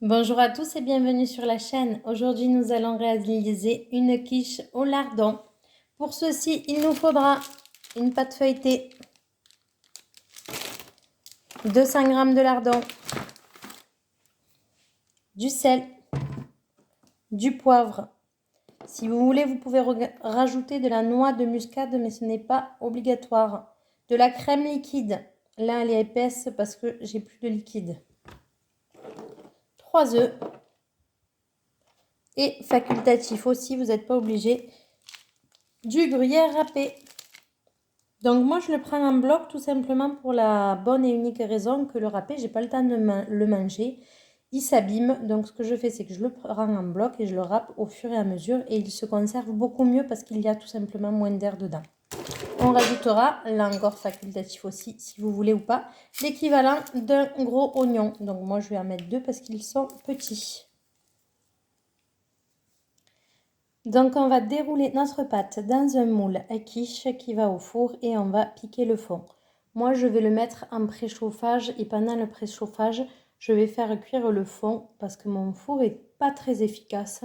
Bonjour à tous et bienvenue sur la chaîne. Aujourd'hui, nous allons réaliser une quiche au lardon. Pour ceci, il nous faudra une pâte feuilletée, 200 g de lardon, du sel, du poivre. Si vous voulez, vous pouvez rajouter de la noix de muscade, mais ce n'est pas obligatoire. De la crème liquide. Là, elle est épaisse parce que j'ai plus de liquide. 3 œufs. Et facultatif aussi, vous n'êtes pas obligé, du gruyère râpé. Donc moi je le prends en bloc tout simplement pour la bonne et unique raison que le râpé, j'ai pas le temps de le manger. Il s'abîme, donc ce que je fais c'est que je le prends en bloc et je le râpe au fur et à mesure et il se conserve beaucoup mieux parce qu'il y a tout simplement moins d'air dedans. On rajoutera, là encore facultatif aussi si vous voulez ou pas, l'équivalent d'un gros oignon. Donc moi je vais en mettre 2 parce qu'ils sont petits. Donc on va dérouler notre pâte dans un moule à quiche qui va au four et on va piquer le fond. Moi je vais le mettre en préchauffage et pendant le préchauffage je vais faire cuire le fond parce que mon four est pas très efficace.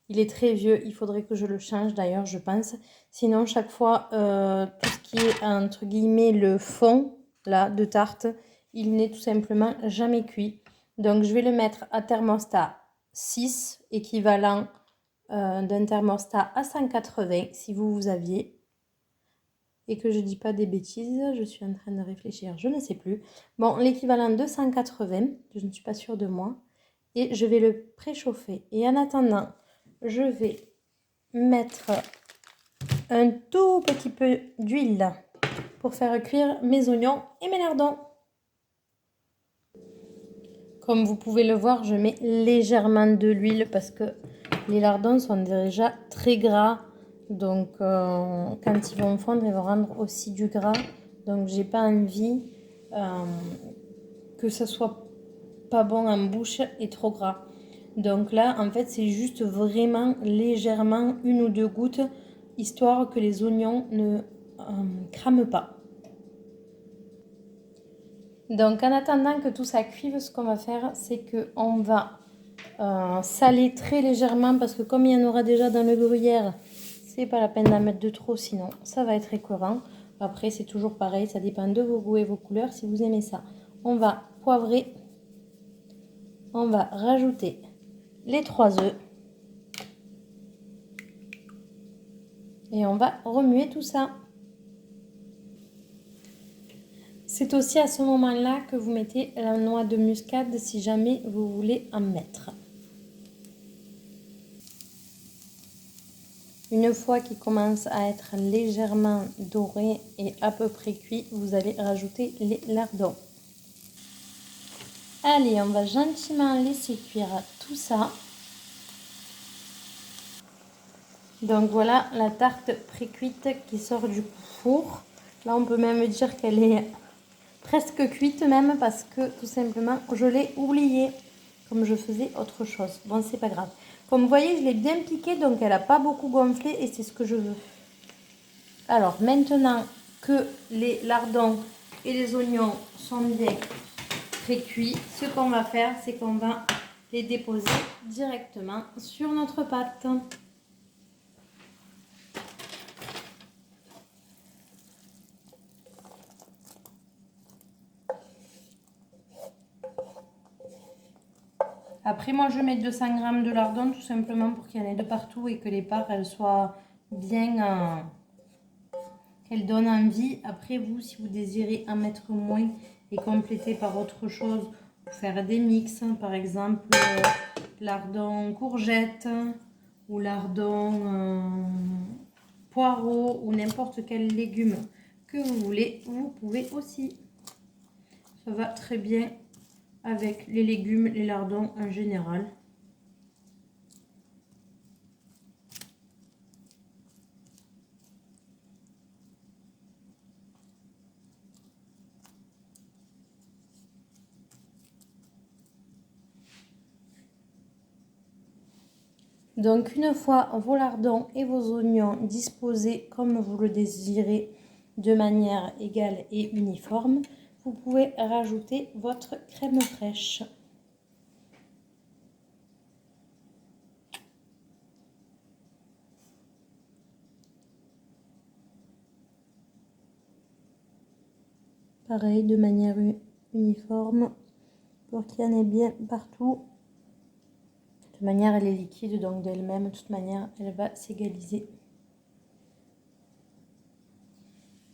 Il est très vieux, il faudrait que je le change d'ailleurs je pense. Sinon chaque fois tout ce qui est entre guillemets le fond là de tarte, il n'est tout simplement jamais cuit. Donc je vais le mettre à thermostat 6 équivalent d'un thermostat à 180 si vous aviez et que je dis pas des bêtises, je suis en train de réfléchir, je ne sais plus. Bon, l'équivalent de 180, je ne suis pas sûre de moi, et je vais le préchauffer. Et en attendant, je vais mettre un tout petit peu d'huile pour faire cuire mes oignons et mes lardons. Comme vous pouvez le voir, je mets légèrement de l'huile parce que les lardons sont déjà très gras. Donc, quand ils vont fondre, ils vont rendre aussi du gras. Donc, j'ai pas envie que ça soit pas bon en bouche et trop gras. Donc là, en fait, c'est juste vraiment légèrement 1 ou 2 gouttes, histoire que les oignons ne crament pas. Donc en attendant que tout ça cuive, ce qu'on va faire, c'est qu'on va saler très légèrement parce que comme il y en aura déjà dans le gruyère, c'est pas la peine d'en mettre de trop, sinon ça va être écœurant. Après, c'est toujours pareil, ça dépend de vos goûts et vos couleurs si vous aimez ça. On va poivrer, on va rajouter les 3 œufs et on va remuer tout ça. C'est aussi à ce moment-là que vous mettez la noix de muscade si jamais vous voulez en mettre. Une fois qu'il commence à être légèrement doré et à peu près cuit, vous allez rajouter les lardons. Allez, on va gentiment laisser cuire tout ça. Donc voilà la tarte pré-cuite qui sort du four. Là, on peut même dire qu'elle est presque cuite même parce que tout simplement, je l'ai oubliée comme je faisais autre chose. Bon, c'est pas grave. Comme vous voyez, je l'ai bien piquée, donc elle n'a pas beaucoup gonflé et c'est ce que je veux. Alors, maintenant que les lardons et les oignons sont bien pré-cuits, ce qu'on va faire, c'est qu'on va les déposer directement sur notre pâte. Après, moi, je mets 200 g de lardons tout simplement pour qu'il y en ait de partout et que les parts, elles soient bien... qu'elles donnent envie. Après, vous, si vous désirez en mettre moins et compléter par autre chose, faire des mix, par exemple, lardons courgettes ou lardons poireaux ou n'importe quel légume que vous voulez, vous pouvez aussi. Ça va très bien avec les légumes, les lardons en général. Donc une fois vos lardons et vos oignons disposés comme vous le désirez de manière égale et uniforme, vous pouvez rajouter votre crème fraîche. pareil, de manière uniforme, pour qu'il y en ait bien partout. De toute manière, elle est liquide, donc d'elle-même, de toute manière, elle va s'égaliser.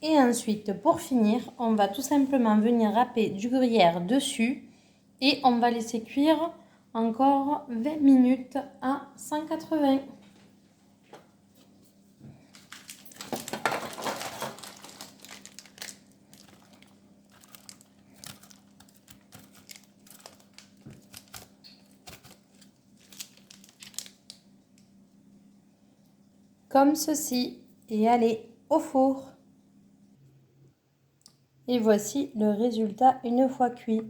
Et ensuite, pour finir, on va tout simplement venir râper du gruyère dessus et on va laisser cuire encore 20 minutes à 180. Comme ceci. Et allez, au four. Et voici le résultat une fois cuit.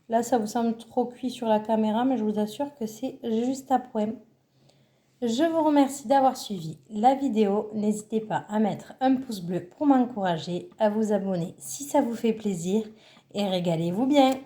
Là, ça vous semble trop cuit sur la caméra, mais je vous assure que c'est juste à point. Je vous remercie d'avoir suivi la vidéo. N'hésitez pas à mettre un pouce bleu pour m'encourager, à vous abonner si ça vous fait plaisir et régalez-vous bien.